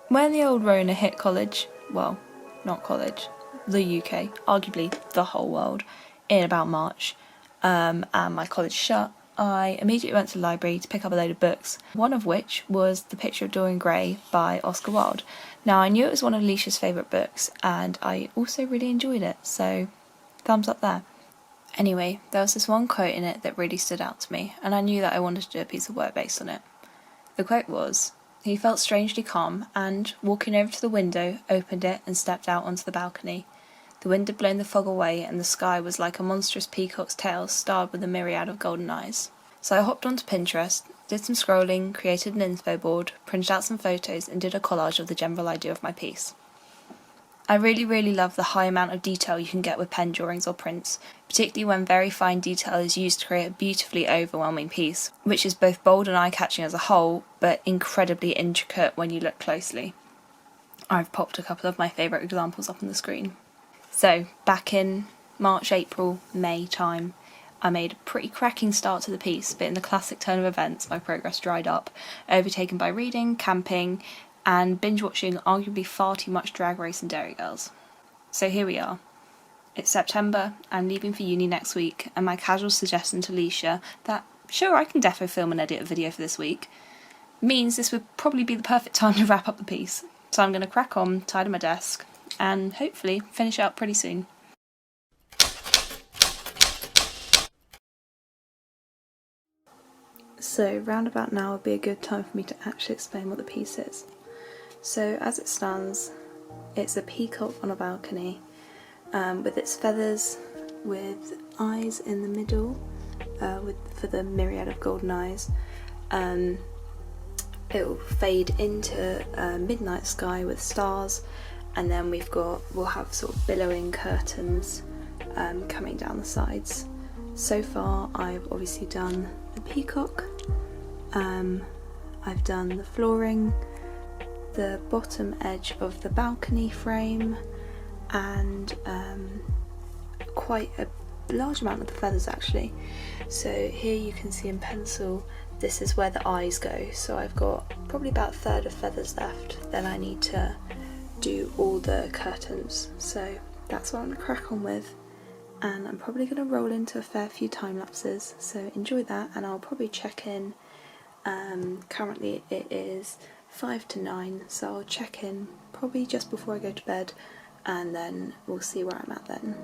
When the old Rona hit college, well, not college, the UK, arguably the whole world, in about March, and my college shut, I immediately went to the library to pick up a load of books, one of which was The Picture of Dorian Gray by Oscar Wilde. Now, I knew it was one of Alicia's favourite books, and I also really enjoyed it, so thumbs up there. Anyway, there was this one quote in it that really stood out to me, and I knew that I wanted to do a piece of work based on it. The quote was, "He felt strangely calm and, walking over to the window, opened it and stepped out onto the balcony. The wind had blown the fog away and the sky was like a monstrous peacock's tail starred with a myriad of golden eyes." So I hopped onto Pinterest, did some scrolling, created an inspo board, printed out some photos and did a collage of the general idea of my piece. I really love the high amount of detail you can get with pen drawings or prints, particularly when very fine detail is used to create a beautifully overwhelming piece, which is both bold and eye-catching as a whole, but incredibly intricate when you look closely. I've popped a couple of my favourite examples up on the screen. So, back in March, April, May time, I made a pretty cracking start to the piece, but in the classic turn of events, my progress dried up, overtaken by reading, camping, and binge-watching arguably far too much Drag Race and Dairy Girls. So here we are. It's September, I'm leaving for uni next week, and my casual suggestion to Alicia that, sure, I can defo film and edit a video for this week, means this would probably be the perfect time to wrap up the piece. So I'm going to crack on, tidy my desk, and hopefully finish it up pretty soon. So round about now would be a good time for me to actually explain what the piece is. So as it stands, it's a peacock on a balcony with its feathers, with eyes in the middle, for the myriad of golden eyes. It will fade into a midnight sky with stars, and then we'll have sort of billowing curtains coming down the sides. So far I've obviously done the peacock, I've done the flooring, the bottom edge of the balcony frame, and quite a large amount of the feathers actually. So here you can see in pencil, this is where the eyes go, so I've got probably about a third of feathers left, then I need to do all the curtains. So that's what I'm going to crack on with, and I'm probably going to roll into a fair few time lapses, so enjoy that, and I'll probably check in. Currently it is 5 to 9, so I'll check in probably just before I go to bed, and then we'll see where I'm at then.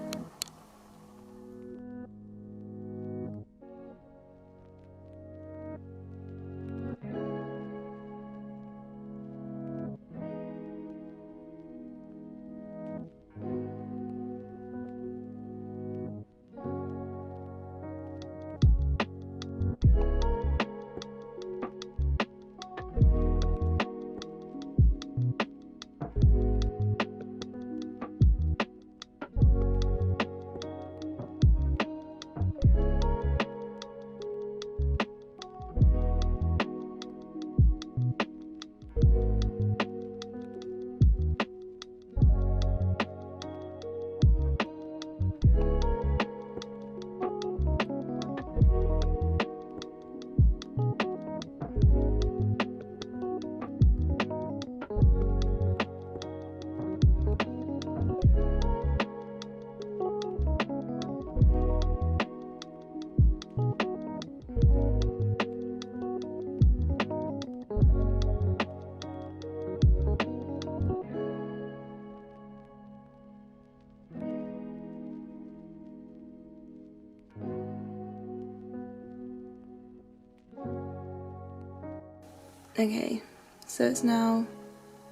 Okay, so it's now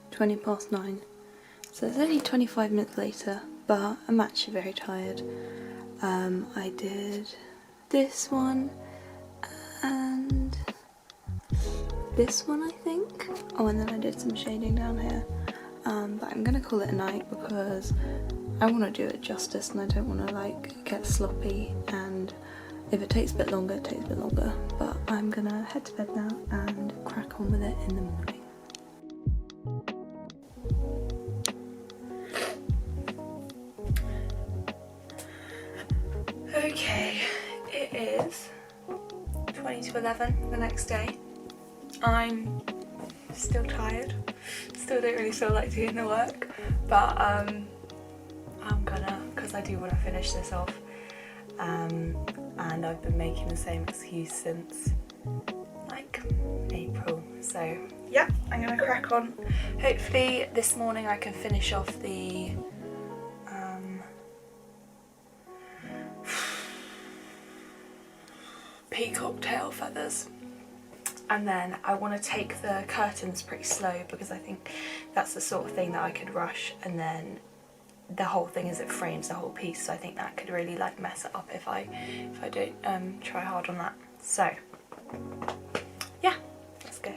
20 past 9, so it's only 25 minutes later, but I'm actually very tired. I did this one and this one I think, oh, and then I did some shading down here, but I'm gonna call it a night because I want to do it justice and I don't want to like get sloppy, and if it takes a bit longer, it takes a bit longer, but I'm gonna head to bed now and crack on with it in the morning. Okay, it is 20 to 11 the next day. I'm still tired, still don't really feel like doing the work, but I'm gonna, because I do want to finish this off, and I've been making the same excuse since like April, so yeah, I'm gonna crack on. Hopefully this morning I can finish off the peacock tail feathers, and then I want to take the curtains pretty slow because I think that's the sort of thing that I could rush, and then the whole thing is it frames the whole piece, so I think that could really like mess it up if I don't try hard on that. So yeah, let's go.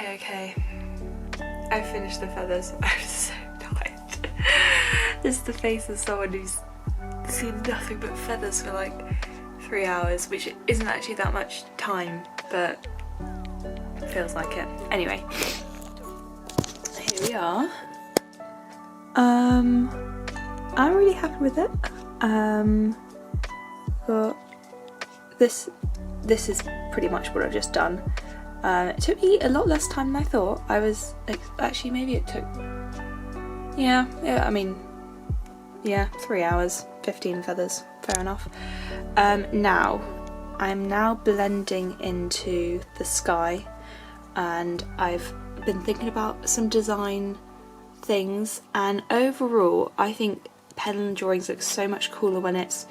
Okay. I finished the feathers. I'm so tired. This is the face of someone who's seen nothing but feathers for like 3 hours, which isn't actually that much time, but it feels like it. Anyway, here we are. I'm really happy with it. Got this is pretty much what I've just done. It took me a lot less time than I thought. I was actually, maybe it took, yeah, I mean, yeah, 3 hours, 15 feathers, fair enough. Now I'm blending into the sky, and I've been thinking about some design things, and overall I think pen drawings look so much cooler when it's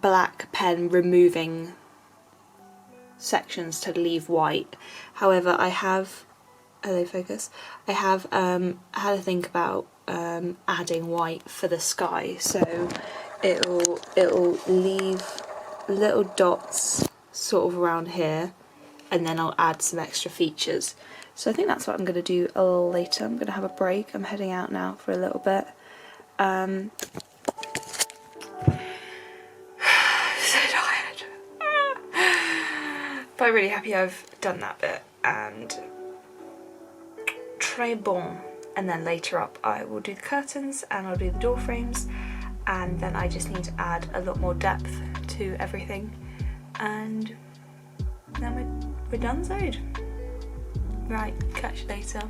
black pen removing sections to leave white. However, I have, I have had to think about adding white for the sky, so it'll leave little dots sort of around here, and then I'll add some extra features. So I think that's what I'm going to do a little later. I'm going to have a break. I'm heading out now for a little bit. But I'm really happy I've done that bit, and très bon. And then later up I will do the curtains and I'll do the door frames, and then I just need to add a lot more depth to everything, and then we're done, Zode. Right, catch you later.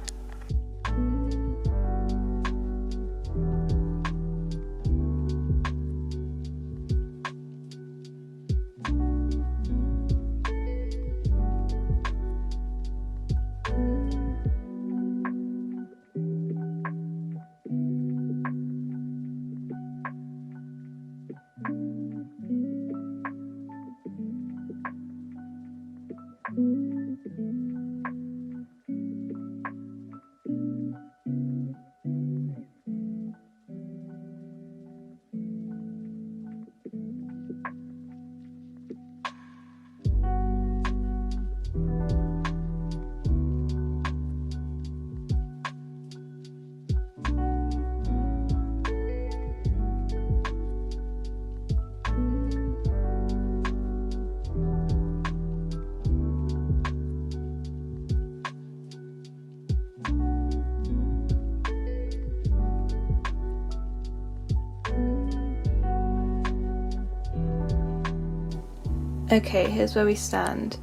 Okay, here's where we stand.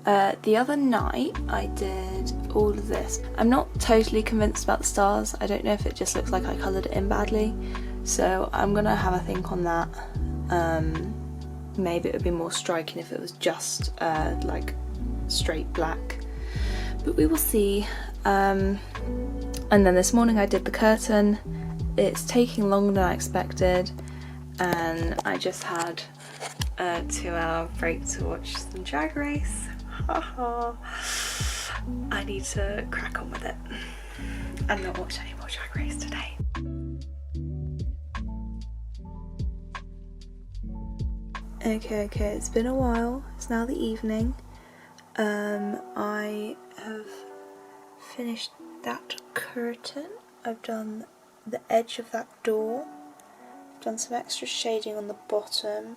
The other night I did all of this. I'm not totally convinced about the stars. I don't know if it just looks like I coloured it in badly, so I'm gonna have a think on that. Maybe it would be more striking if it was just like straight black, but we will see. And then this morning I did the curtain. It's taking longer than I expected, and I just had a 2-hour break to watch some Drag Race. I need to crack on with it and not watch any more Drag Race today. Okay, it's been a while. It's now the evening. I have finished that curtain. I've done the edge of that door. I've done some extra shading on the bottom.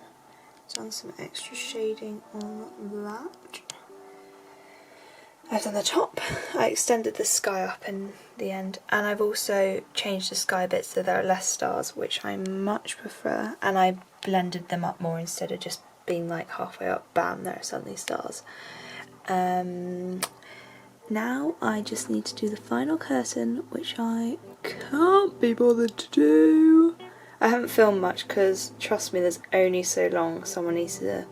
Done some extra shading on that. I've done the top. I extended the sky up in the end, and I've also changed the sky a bit so there are less stars, which I much prefer, and I blended them up more instead of just being like halfway up, bam, there are suddenly stars. Now I just need to do the final curtain, which I can't be bothered to do. I haven't filmed much because, trust me, there's only so long someone needs to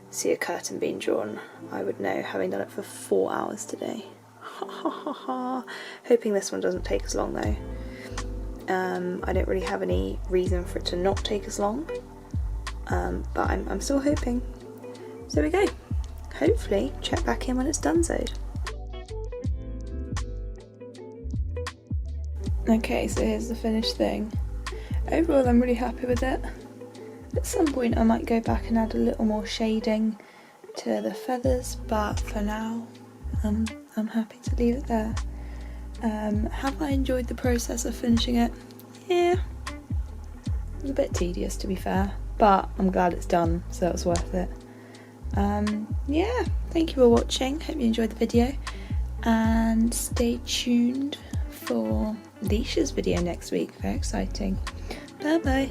see a curtain being drawn. I would know, having done it for 4 hours today. Hoping this one doesn't take as long though. I don't really have any reason for it to not take as long, but I'm still hoping. So there we go. Hopefully check back in when it's done so. Okay, so here's the finished thing. Overall I'm really happy with it. At some point I might go back and add a little more shading to the feathers, but for now I'm happy to leave it there. Have I enjoyed the process of finishing it? Yeah. It was a bit tedious to be fair, but I'm glad it's done, so it's worth it. Yeah, thank you for watching, hope you enjoyed the video, and stay tuned for Leisha's video next week, very exciting. Bye bye.